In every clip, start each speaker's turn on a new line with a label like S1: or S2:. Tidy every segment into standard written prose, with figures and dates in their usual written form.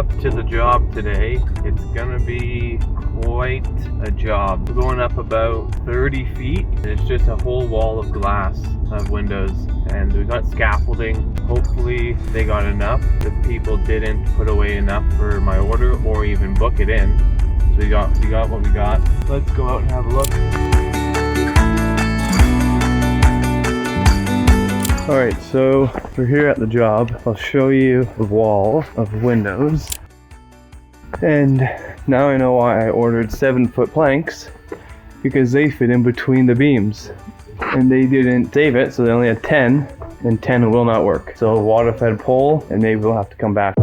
S1: up to the job today. It's gonna be quite a job. We're going up about 30 feet and it's just a whole wall of glass of windows, and we got scaffolding. Hopefully they got enough. The people didn't put away enough for my order or even book it in. So we got what we got. Let's go out and have a look. Alright, so we're here at the job. I'll show you the wall of windows. And now I know why I ordered 7-foot planks, because they fit in between the beams. And they didn't save it, so they only had 10, and 10 will not work. So a water-fed pole, and maybe we'll have to come back.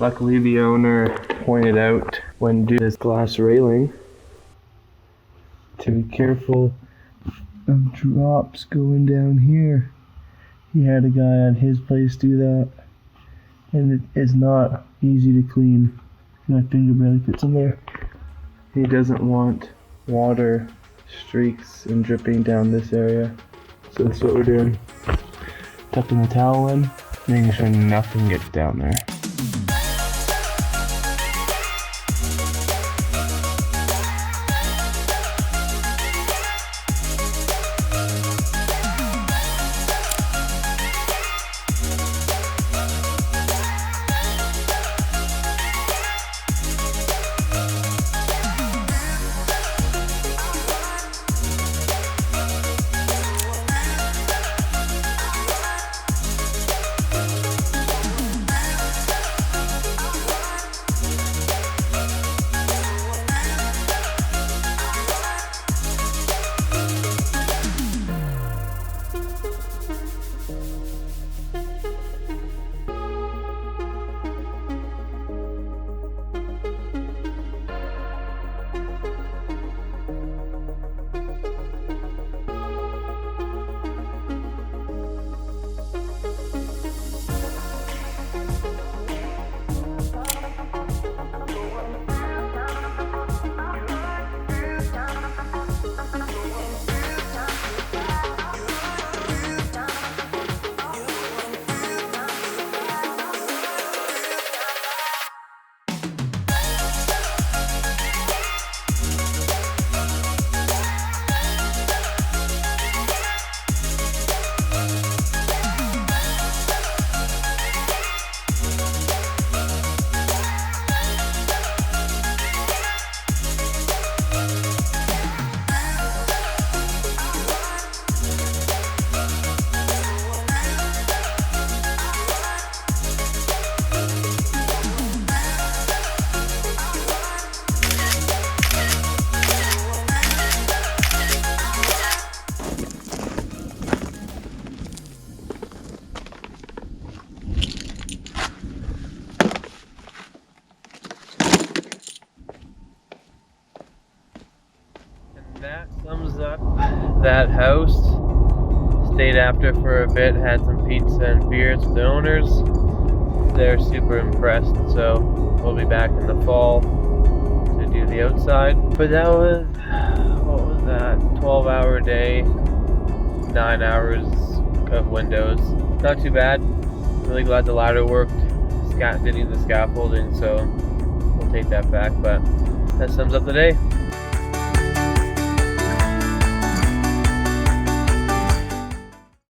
S1: Luckily the owner pointed out when doing this glass railing to be careful of drops going down here. He had a guy at his place do that, and it is not easy to clean. My finger barely fits in there. He doesn't want water streaks and dripping down this area, so that's what we're doing. Tucking the towel in, making sure nothing gets down there. That sums up that house. Stayed after for a bit, had some pizza and beers with the owners. They're super impressed, so we'll be back in the fall to do the outside. But that was, what was that, 12-hour day, 9 hours of windows. Not too bad. Really glad the ladder worked. Didn't need the scaffolding, so we'll take that back. But that sums up the day.